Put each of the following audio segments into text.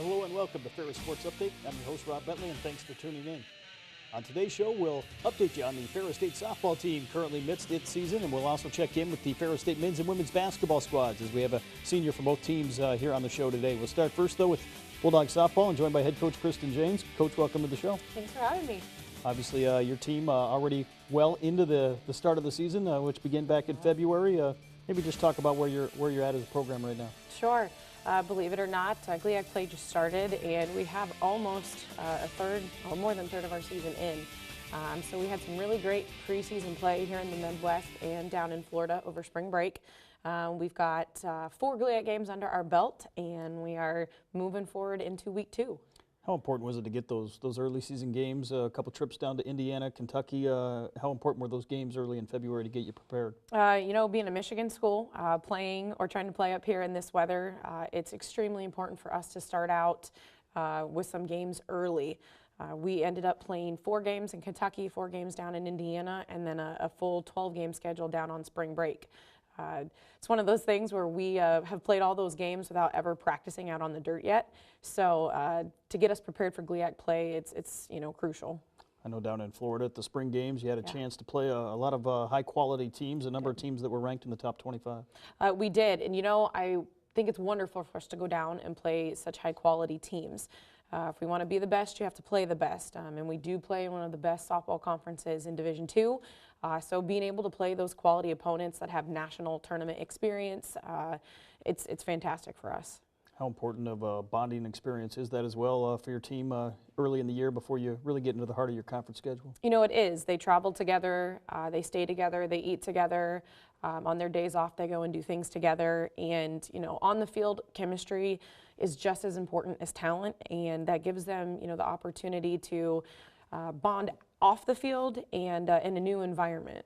Hello and welcome to Ferris Sports Update. I'm your host, Rob Bentley, and thanks for tuning in. On today's show, we'll update you on the Ferris State softball team currently midst its season, and we'll also check in with the Ferris State men's and women's basketball squads as we have a senior from both teams here on the show today. We'll start first, though, with Bulldog Softball and joined by head coach Kristin Janes. Coach, welcome to the show. Thanks for having me. Obviously, your team already well into the start of the season, which began back in February. Maybe just talk about where you're at as a program right now. Sure. Believe it or not, GLIAC play just started, and we have almost more than a third of our season in. So we had some really great preseason play here in the Midwest and down in Florida over spring break. We've got 4 GLIAC games under our belt, and we are moving forward into week 2. How important was it to get those early season games, a couple trips down to Indiana, Kentucky? How important were those games early in February to get you prepared? Being a Michigan school, playing or trying to play up here in this weather, it's extremely important for us to start out with some games early. We ended up playing 4 games in Kentucky, 4 games down in Indiana, and then a full 12-game schedule down on spring break. It's one of those things where we have played all those games without ever practicing out on the dirt yet. So to get us prepared for GLIAC play, it's crucial. I know down in Florida at the spring games, you had a chance to play a lot of high-quality teams, a number of teams that were ranked in the top 25. We did, and I think it's wonderful for us to go down and play such high-quality teams. If we want to be the best, you have to play the best, and we do play one of the best softball conferences in Division II. So being able to play those quality opponents that have national tournament experience, it's fantastic for us. How important of a bonding experience is that as well for your team early in the year before you really get into the heart of your conference schedule? It is. They travel together, they stay together, they eat together. On their days off, they go and do things together. And, on the field, chemistry is just as important as talent, and that gives them, the opportunity to bond off the field and in a new environment.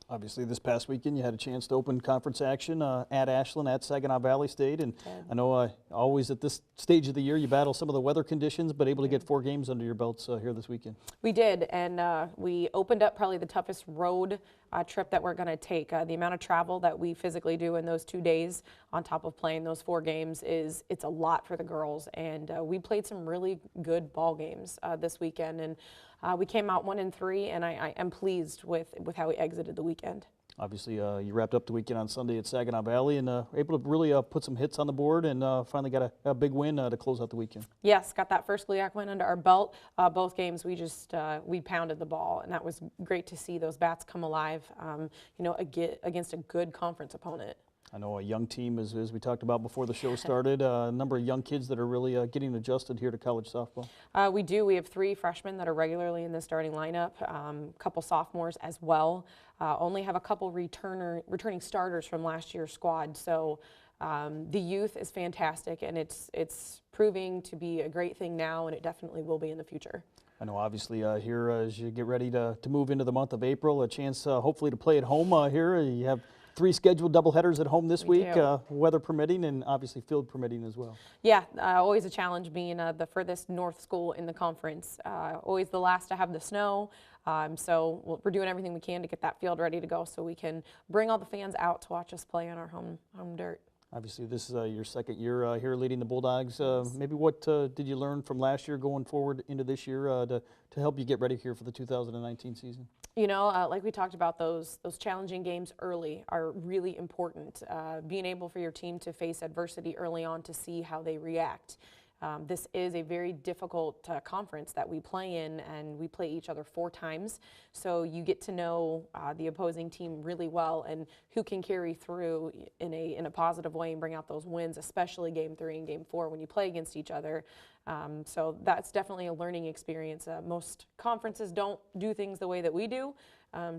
Obviously, this past weekend you had a chance to open conference action at Ashland, at Saginaw Valley State, and I know always at this stage of the year you battle some of the weather conditions, but able to get 4 games under your belts here this weekend. We did, and we opened up probably the toughest road trip that we're going to take. The amount of travel that we physically do in those 2 days on top of playing those 4 games it's a lot for the girls, and we played some really good ball games this weekend, and we came out 1-3, and I am pleased with how we exited the weekend. Obviously, you wrapped up the weekend on Sunday at Saginaw Valley and able to really put some hits on the board and finally got a big win to close out the weekend. Yes, got that first GLIAC win under our belt. Both games we pounded the ball, and that was great to see those bats come alive, against a good conference opponent. I know a young team, as we talked about before the show started, a number of young kids that are really getting adjusted here to college softball. We do. We have 3 freshmen that are regularly in the starting lineup, a couple sophomores as well. Only have a couple returning starters from last year's squad. So the youth is fantastic, and it's proving to be a great thing now, and it definitely will be in the future. I know obviously here as you get ready to move into the month of April, a chance hopefully to play at home here. You have 3 scheduled doubleheaders at home this week, weather permitting and obviously field permitting as well. Yeah, always a challenge being the furthest north school in the conference. Always the last to have the snow. So we're doing everything we can to get that field ready to go so we can bring all the fans out to watch us play on our home dirt. Obviously, this is your second year here leading the Bulldogs. Maybe what did you learn from last year going forward into this year to help you get ready here for the 2019 season? Like we talked about, those challenging games early are really important. Being able for your team to face adversity early on to see how they react. This is a very difficult conference that we play in, and we play each other 4 times. So you get to know the opposing team really well and who can carry through in a positive way and bring out those wins, especially Game 3 and Game 4 when you play against each other. So that's definitely a learning experience. Most conferences don't do things the way that we do,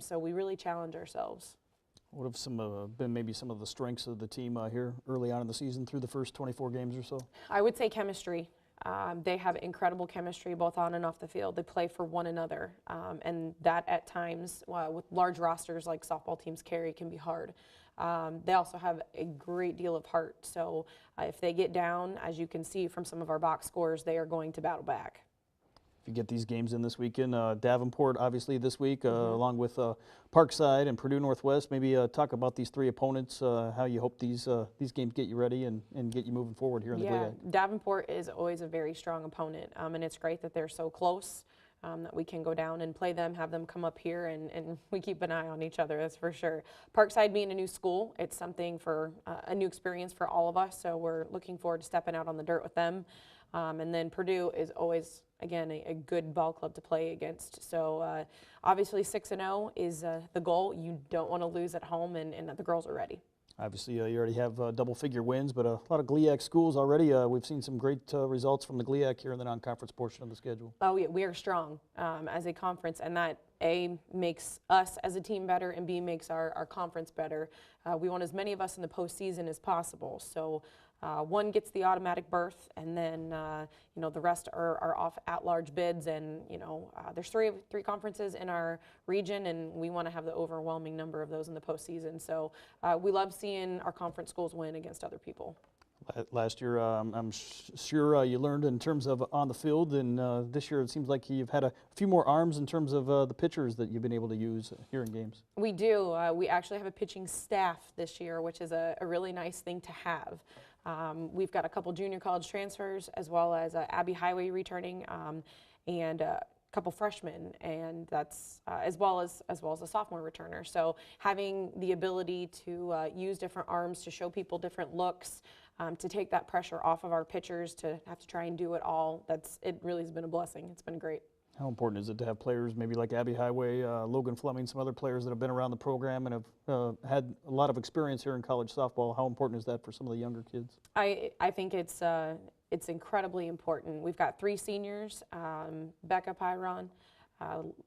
so we really challenge ourselves. What have been maybe some of the strengths of the team here early on in the season through the first 24 games or so? I would say chemistry. They have incredible chemistry both on and off the field. They play for one another, and that at times with large rosters like softball teams carry can be hard. They also have a great deal of heart, so if they get down, as you can see from some of our box scores, they are going to battle back. If you get these games in this weekend, Davenport obviously this week, along with Parkside and Purdue Northwest. Maybe talk about these three opponents, how you hope these games get you ready and get you moving forward here in the GLIAC. Davenport is always a very strong opponent, and it's great that they're so close, that we can go down and play them, have them come up here, and we keep an eye on each other, that's for sure. Parkside being a new school, it's something for a new experience for all of us, so we're looking forward to stepping out on the dirt with them. And then Purdue is always, again, a good ball club to play against. So obviously 6-0 is the goal. You don't want to lose at home, and the girls are ready. Obviously, you already have double-figure wins, but a lot of GLIAC schools already. We've seen some great results from the GLIAC here in the non-conference portion of the schedule. Oh, yeah, we are strong as a conference, and that, A, makes us as a team better, and B, makes our conference better. We want as many of us in the postseason as possible. So one gets the automatic berth, and then the rest are off at-large bids. And there's three conferences in our region, and we want to have the overwhelming number of those in the postseason. So we love seeing our conference schools win against other people. Last year, I'm sure you learned in terms of on the field, and this year it seems like you've had a few more arms in terms of the pitchers that you've been able to use here in games. We do. We actually have a pitching staff this year, which is a really nice thing to have. We've got a couple junior college transfers, as well as Abby Highway returning, and a couple freshmen, and that's as well as a sophomore returner. So having the ability to use different arms to show people different looks, to take that pressure off of our pitchers to have to try and do it all, it really has been a blessing. It's been great. How important is it to have players maybe like Abby Highway, Logan Fleming, some other players that have been around the program and have had a lot of experience here in college softball? How important is that for some of the younger kids? I think it's incredibly important. We've got 3 seniors, Becca Pyron,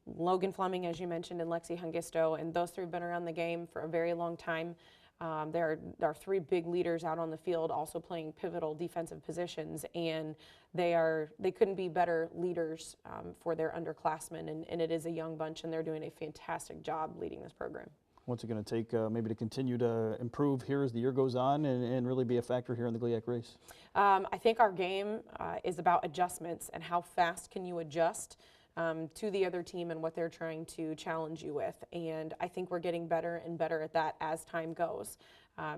Logan Fleming, as you mentioned, and Lexi Hungisto, and those 3 have been around the game for a very long time. There are 3 big leaders out on the field also playing pivotal defensive positions, and they couldn't be better leaders for their underclassmen, and it is a young bunch, and they're doing a fantastic job leading this program. What's it going to take maybe to continue to improve here as the year goes on and really be a factor here in the GLIAC race? I think our game is about adjustments and how fast can you adjust to the other team and what they're trying to challenge you with. And I think we're getting better and better at that as time goes.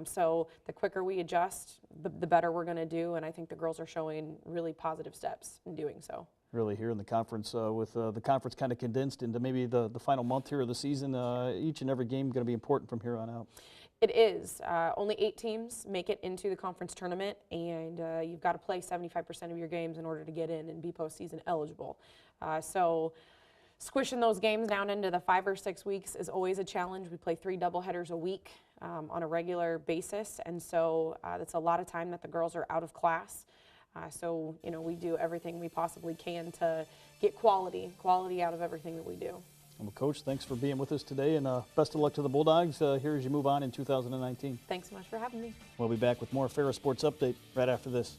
So the quicker we adjust, the better we're going to do. And I think the girls are showing really positive steps in doing so. Really here in the conference, with the conference kind of condensed into maybe the final month here of the season, each and every game going to be important from here on out. It is. Only 8 teams make it into the conference tournament, and you've got to play 75% of your games in order to get in and be postseason eligible. So squishing those games down into the 5 or 6 weeks is always a challenge. We play 3 doubleheaders a week on a regular basis, and so that's a lot of time that the girls are out of class. So we do everything we possibly can to get quality out of everything that we do. Well, Coach, thanks for being with us today, and best of luck to the Bulldogs here as you move on in 2019. Thanks so much for having me. We'll be back with more Ferris Sports Update right after this.